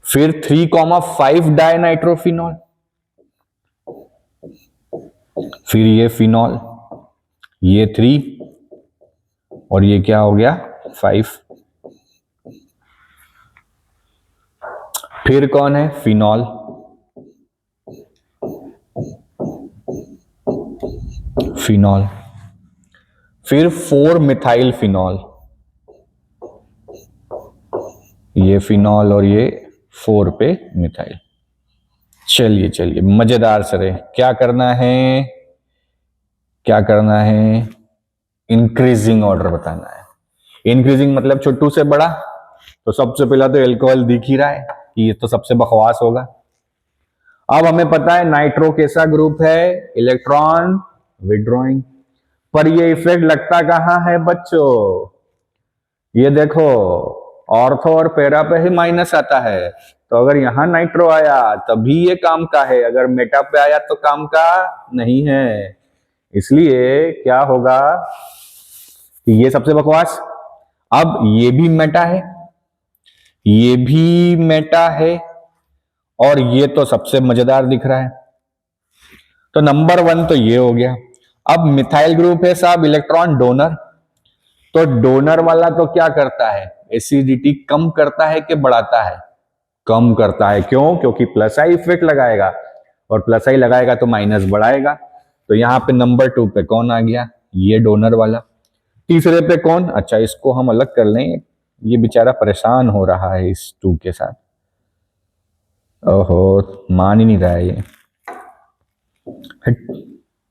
फिर 3,5 डाई नाइट्रोफिनॉल, फिर ये फिनॉल, ये 3 और ये क्या हो गया, 5। फिर कौन है, फिनॉल, फिनॉल। फिर 4 मिथाइल फिनॉल, ये फिनॉल और ये 4 पे मिथाइल। चलिए चलिए, मजेदार सर, क्या करना है, क्या करना है, इंक्रीजिंग ऑर्डर बताना है। इंक्रीजिंग मतलब छोटू से बड़ा, तो सबसे पहला तो एल्कोहल दिख ही रहा है कि ये तो सबसे बकवास होगा। अब हमें पता है नाइट्रो कैसा ग्रुप है, इलेक्ट्रॉन विड्रॉइंग, पर ये इफेक्ट लगता कहां है बच्चों, ये देखो ऑर्थो और पैरा पे ही माइनस आता है, तो अगर यहां नाइट्रो आया तभी ये काम का है, अगर मेटा पे आया तो काम का नहीं है। इसलिए क्या होगा कि ये सबसे बकवास। अब ये भी मेटा है, ये भी मेटा है, और ये तो सबसे मजेदार दिख रहा है, तो नंबर 1 तो ये हो गया। अब मिथाइल ग्रुप है साहब, इलेक्ट्रॉन डोनर, तो डोनर वाला तो क्या करता है, एसिडिटी कम करता है कि बढ़ाता है, कम करता है। क्यों, क्योंकि प्लस आई इफेक्ट लगाएगा, और प्लस आई लगाएगा तो माइनस बढ़ाएगा। तो यहां पे नंबर 2 पे कौन आ गया, ये डोनर वाला। तीसरे पे कौन, अच्छा इसको हम अलग कर लें, ये बेचारा परेशान हो रहा है इस 2 के साथ, ओहो मान ही नहीं रहा है ये, हट,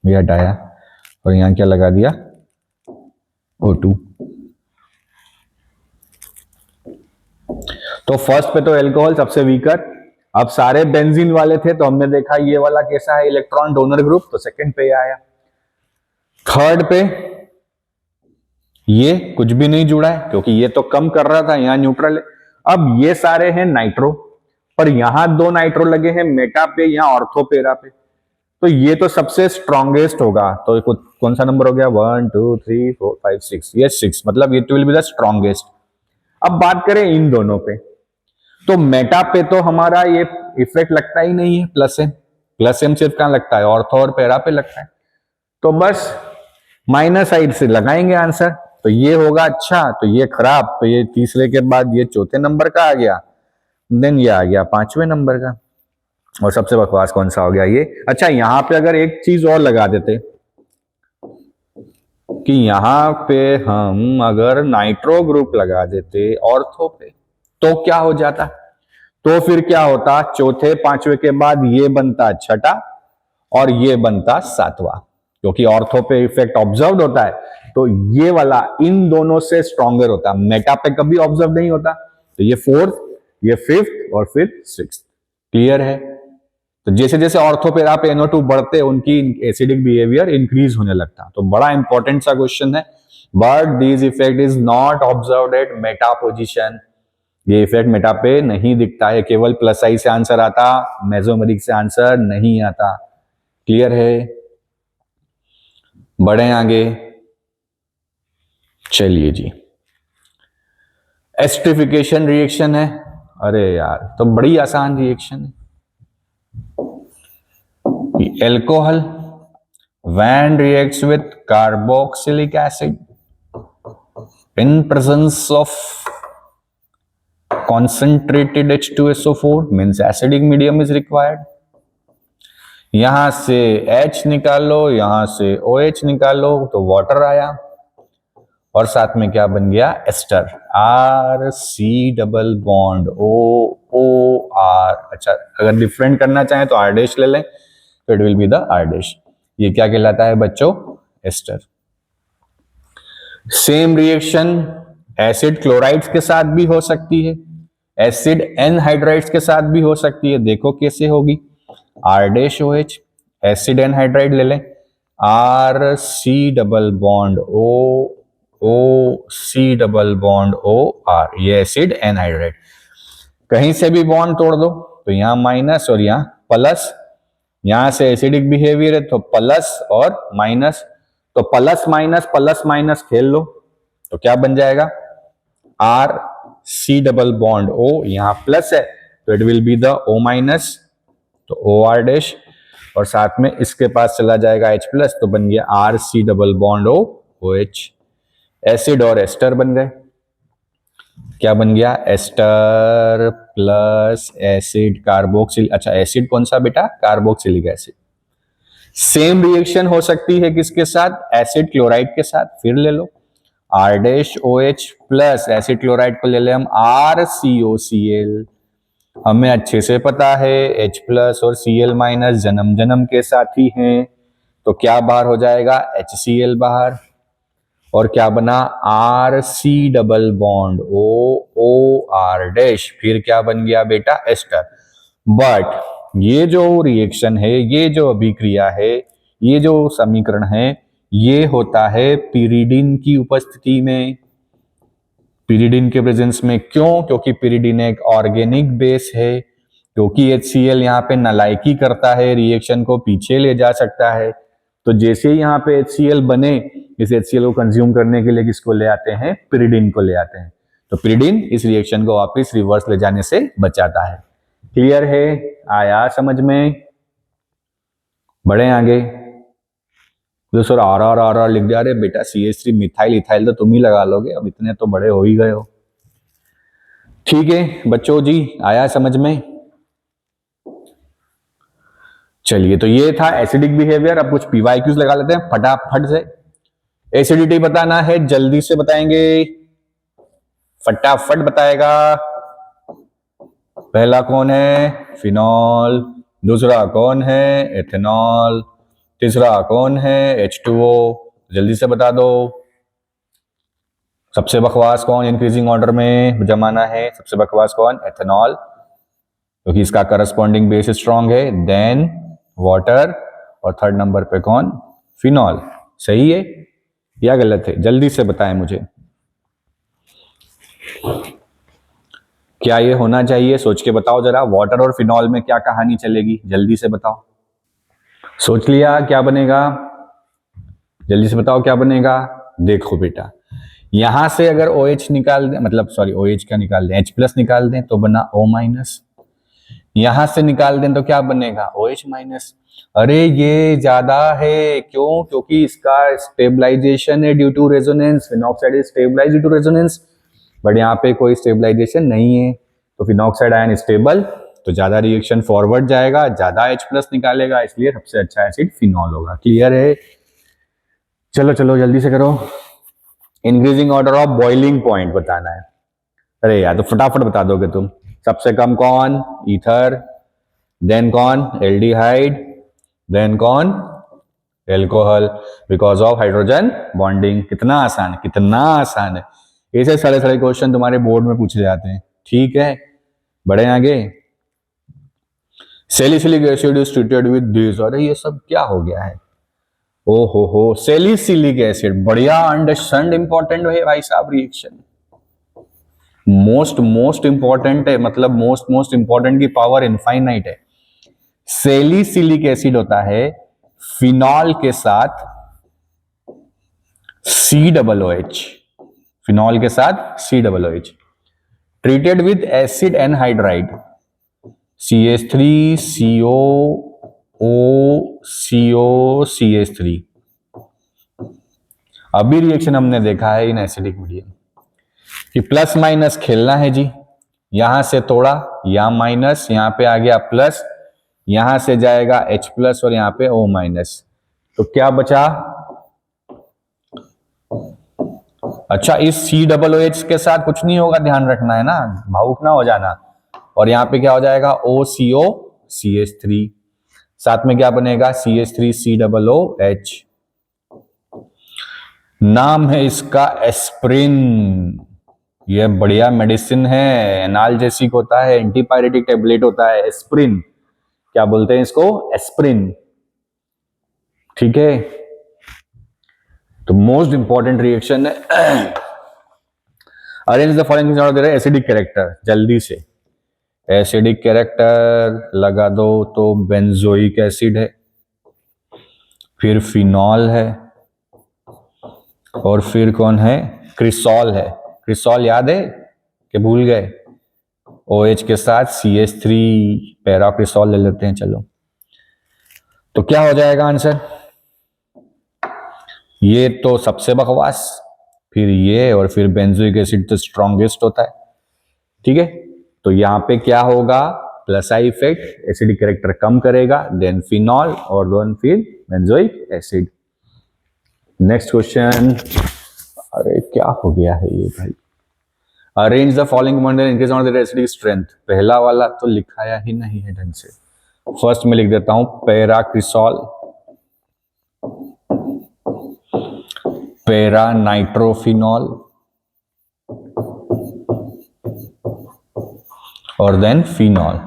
ये हटाया और यहां क्या लगा दिया, O2। तो फर्स्ट पे तो एल्कोहल सबसे वीकर। अब सारे बेंजीन वाले थे, तो हमने देखा ये वाला कैसा है, इलेक्ट्रॉन डोनर ग्रुप, तो सेकंड पे आया। थर्ड पे ये कुछ भी नहीं जुड़ा है, क्योंकि ये तो कम कर रहा था, यहां न्यूट्रल है। अब ये सारे हैं नाइट्रो, पर यहां 2 नाइट्रो लगे हैं मेटा पे, यहां ऑर्थोपेरा पे, तो ये तो सबसे स्ट्रॉन्गेस्ट होगा। तो कौन सा नंबर हो गया, 1 2 3 4 5 6, ये 6, मतलब ये विल बी द स्ट्रॉन्गेस्ट। अब बात करें इन दोनों पे, तो मेटा पे तो हमारा ये इफेक्ट लगता ही नहीं है, प्लस एम, प्लस एम सिर्फ कहां लगता है, ऑर्थो और पैरा पे लगता है, तो बस माइनस साइड से लगाएंगे आंसर, तो ये होगा अच्छा, तो ये खराब, तो ये तीसरे के बाद ये चौथे नंबर का आ गया, देन ये आ गया 5वें नंबर का। और सबसे बकवास कौन सा हो गया ये, अच्छा यहां पे अगर एक चीज और लगा देते कि यहां पे हम अगर नाइट्रो ग्रुप लगा देते ऑर्थो पे, तो क्या हो जाता, तो फिर क्या होता, चौथे 5वें के बाद ये बनता छठा और ये बनता 7वां, क्योंकि ऑर्थो पे इफेक्ट ऑब्जर्व होता है, तो ये वाला इन दोनों से स्ट्रॉन्गर होता, मेटा पे कभी ऑब्जर्व नहीं होता, तो ये 4th, ये 5th और फिर 6th। क्लियर है, तो जैसे जैसे ऑर्थोपेरा पे NO2 बढ़ते उनकी एसिडिक बिहेवियर इंक्रीज होने लगता, तो बड़ा इंपॉर्टेंट सा क्वेश्चन है। But this effect is not observed eight Meta position, ये इफेक्ट मेटा पे नहीं दिखता है, केवल प्लस आई से आंसर आता, मेसोमेरिक से आंसर नहीं आता। क्लियर है, बढ़े आगे, चलिए जी। एस्टरिफिकेशन रिएक्शन है, अरे यार तो बड़ी आसान रिएक्शन है। Alcohol when reacts with carboxylic acid in presence of concentrated H2SO4 means acidic medium is required। यहां से H निकालो, यहां से OH निकालो, तो वाटर आया, और साथ में क्या बन गया, ester, R C double bond O O R. अच्छा, अगर डिफरेंट करना चाहें तो आर डैश ले लें, तो it will be the R dash. ये क्या कहलाता है बच्चों, ester. Same reaction acid chlorides के साथ भी हो सकती है, एसिड एनहाइड्राइड्स के साथ भी हो सकती है। देखो कैसे होगी, R dash O H, acid anhydride ले लें, R C double bond O O C double bond O R, ये एसिड एनहाइड्राइड। कहीं से भी बॉन्ड तोड़ दो तो यहां माइनस और यहां प्लस, यहां से एसिडिक बिहेवियर है तो प्लस और माइनस, तो प्लस माइनस खेल लो तो क्या बन जाएगा, R C double bond O, यहां प्लस है तो it will be the O minus, तो ओ आर डैश, और साथ में इसके पास चला जाएगा H प्लस, तो बन गया R C double bond O O H. Acid और एस्टर बन गए, क्या बन गया, एस्टर प्लस एसिड कार्बोक्सिल, अच्छा एसिड कौन सा बेटा, कार्बोक्सिलिक एसिड। सेम रिएक्शन हो सकती है किसके साथ, एसिड क्लोराइड के साथ, फिर ले लो R dash O H plus acid chloride को ले ले हम आर सी ओ सी एल। हमें अच्छे से पता है H प्लस और Cl माइनस जन्म जन्म के साथी हैं, तो क्या बाहर हो जाएगा, HCl बाहर, और क्या बना, R C double bond O O R dash, फिर क्या बन गया बेटा, एस्टर। बट ये जो रिएक्शन है, ये जो अभिक्रिया है, ये जो समीकरण है, ये होता है पिरिडिन की उपस्थिति में, पिरिडिन के प्रेजेंस में। क्यों, क्योंकि पिरिडिन एक ऑर्गेनिक बेस है, क्योंकि HCl यहाँ पे नालायकी करता है, रिएक्शन को पीछे ले जा सकता है। तो जैसे ही यहाँ पे HCl बने, इस HCl को कंज्यूम करने के लिए किसको ले आते हैं, पिरिडिन को ले आते हैं। तो पिरिडिन इस रिएक्शन को वापस रिवर्स ले जाने से बचाता है। क्लियर है, आया समझ में, बढ़े आगे। तो sir R R R R लिख दिया, अरे बेटा CH3 मिथाइल इथाइल तो तुम ही लगा लोगे, अब इतने तो बड़े हो ही गए हो। ठीक है बच्चों जी, आया समझ में। चलिए, तो ये था एसिडिक बिहेवियर। अब कुछ PYQs लगा लेते हैं फटाफट से। एसिडिटी बताना है, जल्दी से बताएंगे, फटाफट बताएगा। पहला कौन है, फिनॉल, दूसरा कौन है, एथेनॉल, तीसरा कौन है, H2O, जल्दी से बता दो। सबसे बकवास कौन, इंक्रीजिंग ऑर्डर में जमाना है, सबसे बकवास कौन, एथेनॉल, क्योंकि इसका करस्पॉन्डिंग बेस स्ट्रॉन्ग है, देन वाटर, और थर्ड नंबर पे कौन, फिनॉल। सही है या गलत है, जल्दी से बताएं मुझे। क्या ये होना चाहिए, सोच के बताओ जरा, वाटर और फिनॉल में क्या कहानी चलेगी, जल्दी से बताओ। सोच लिया क्या बनेगा, जल्दी से बताओ क्या बनेगा। देखो बेटा, यहां से अगर OH निकाल दें, मतलब सॉरी OH क्या निकाल दें, H प्लस निकाल दें तो बना O माइनस, यहां से निकाल दें तो क्या बनेगा, OH माइनस। अरे ये ज्यादा है, क्यों, क्योंकि इसका स्टेबलाइजेशन है due to resonance, phenoxide is stabilize due to resonance, but यहाँ पे कोई स्टेबलाइजेशन नहीं है, तो फिनॉक्साइड आयन स्टेबल, तो ज्यादा रिएक्शन फॉरवर्ड जाएगा, ज्यादा H प्लस निकालेगा, इसलिए सबसे अच्छा एसिड फिनॉल होगा। क्लियर है, चलो चलो जल्दी से करो। Increasing order of boiling point बताना है। अरे यार तो फटाफट बता दोगे तुम। सबसे कम कौन, ईथर, देन कौन, एल्डिहाइड, देन कौन, alcohol, because of hydrogen bonding. कितना आसान है, कितना आसान है। ऐसे सारे सारे क्वेश्चन तुम्हारे बोर्ड में पूछे जाते हैं। ठीक है, बढ़े आगे। Salicylic acid is treated with this, अरे ये सब क्या हो गया है, ओ हो, सैलिसिलिक एसिड, बढ़िया अंडरस्टैंड, इंपॉर्टेंट है भाई साहब रिएक्शन, मोस्ट इंपॉर्टेंट है, मतलब मोस्ट इंपॉर्टेंट की पावर इनफाइनाइट है। सैलिसिलिक एसिड होता है फिनॉल के साथ COOH, फिनॉल के साथ COOH, treated with acid anhydride CH3CO CO CH3। अभी रिएक्शन हमने देखा है इन एसिडिक मीडियम कि प्लस माइनस खेलना है जी, यहां से तोड़ा, यहां माइनस, यहां पे आ गया प्लस, यहां से जाएगा H प्लस और यहां पे O माइनस, तो क्या बचा, अच्छा, इस COOH के साथ कुछ नहीं होगा, ध्यान रखना है ना, भावुक ना हो जाना। और यहाँ पे क्या हो जाएगा, OCO CH3, साथ में क्या बनेगा, CH3COOH। नाम है इसका एस्प्रिन। ये बढ़िया मेडिसिन है, एनाल्जेसिक होता है, एंटीपायरेटिक टेबलेट होता है एस्प्रिन। क्या बोलते हैं इसको, एस्प्रिन। ठीक है, तो मोस्ट इंपॉर्टेंट रिएक्शन है। अरेंज द फॉलोइंग दे रहे एसिडिक कैरेक्टर, जल्दी से। एसिडिक कैरेक्टर लगा दो तो बेंजोइक एसिड है, फिर फिनॉल है, और फिर कौन है, क्रिसॉल है। क्रिसॉल याद है कि भूल गए, OH के साथ CH3 पैराक्रिसॉल ले लेते हैं। चलो, तो क्या हो जाएगा आंसर, ये तो सबसे बकवास, फिर ये, और फिर बेंजोइक एसिड तो स्ट्रॉन्गेस्ट होता है। ठीक है, तो यहां पे क्या होगा, plus I effect, acidic character कम करेगा, देन फिनॉल, और देन फिर बेंजोइक एसिड। Next question. अरे क्या हो गया है ये भाई, arrange the following compound increase on the acidic strength. पहला वाला तो लिखाया ही नहीं है ढंग से, फर्स्ट में लिख देता हूं, पैराक्रिसॉल, पैरा नाइट्रोफिनॉल, और देन फिनॉल।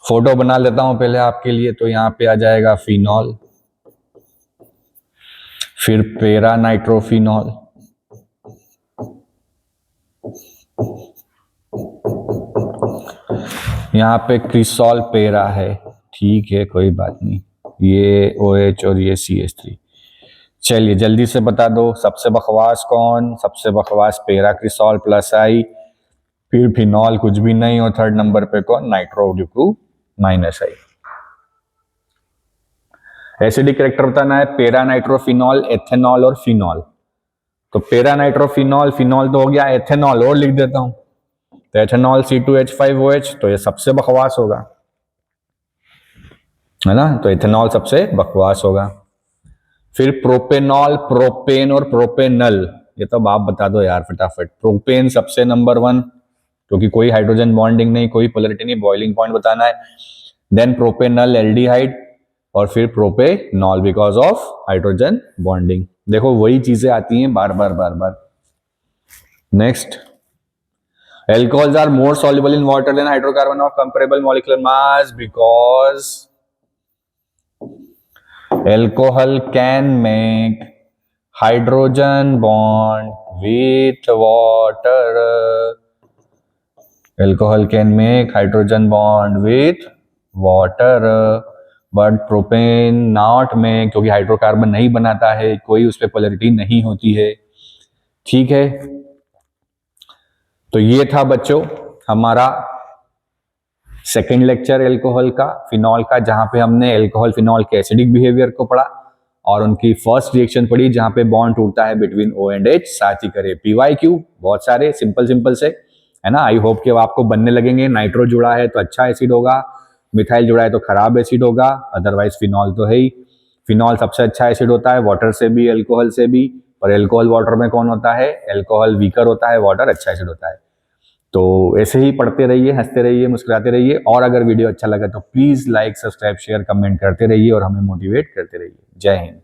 फोटो बना लेता हूं पहले आपके लिए, तो यहां पे आ जाएगा फिनॉल, फिर पैरा नाइट्रोफिनॉल, यहां पे क्रिसॉल पैरा है, ठीक है कोई बात नहीं, ये OH और ये CH3। चलिए जल्दी से बता दो, सबसे बकवास कौन, सबसे बकवास पैरा क्रिसॉल प्लस आई, फिर फिनॉल कुछ भी नहीं, और थर्ड नंबर पे कौन, नाइट्रोड्यूक्रू माइनस आई। एसिडिक कैरेक्टर बताना है, पैरा नाइट्रोफिनॉल, एथेनॉल और फिनॉल। तो पैरा नाइट्रोफिनॉल, फिनॉल तो हो गया, एथेनॉल और लिख देता हूं, तो एथेनॉल C2H5OH, तो ये सबसे बकवास होगा, है ना, तो एथेनॉल सबसे बकवास होगा। फिर प्रोपेनॉल, प्रोपेन और प्रोपेनल, ये तो आप बता दो यार फटाफट। प्रोपेन सबसे नंबर 1, क्योंकि कोई हाइड्रोजन बॉन्डिंग नहीं, कोई पोलरिटी नहीं, बॉइलिंग पॉइंट बताना है। देन प्रोपेनल एल्डिहाइड, और फिर propanol because of hydrogen bonding. देखो वही चीजें आती हैं बार बार बार बार। Next, alcohols are more soluble in water than hydrocarbon of comparable molecular mass because alcohol can make hydrogen bond with water. Alcohol can make hydrogen bond with water, but propane not make, क्योंकि hydrocarbon नहीं बनाता है, कोई उस पर polarity नहीं होती है। ठीक है, तो ये था बच्चों हमारा सेकेंड लेक्चर एल्कोहल का, फिनॉल का, जहां पे हमने एल्कोहल फिनॉल के एसिडिक बिहेवियर को पढ़ा और उनकी फर्स्ट रिएक्शन पढ़ी जहां पे बॉन्ड टूटता है बिटवीन O एंड H। साथ ही करे PYQ, बहुत सारे सिंपल सिंपल से, है ना। आई होप कि आपको बनने लगेंगे। नाइट्रो जुड़ा है तो अच्छा एसिड होगा, मिथाइल जुड़ा है तो खराब एसिड होगा, अदरवाइज फिनॉल तो है ही। फिनॉल सबसे अच्छा एसिड होता है, वाटर से भी, एल्कोहल से भी। और एल्कोहल वाटर में कौन होता है, एल्कोहल वीकर होता है, वाटर अच्छा एसिड होता है। तो ऐसे ही पढ़ते रहिए, हंसते रहिए, मुस्कुराते रहिए, और अगर वीडियो अच्छा लगा तो please like, subscribe, share, comment करते रहिए और हमें मोटिवेट करते रहिए। जय हिंद।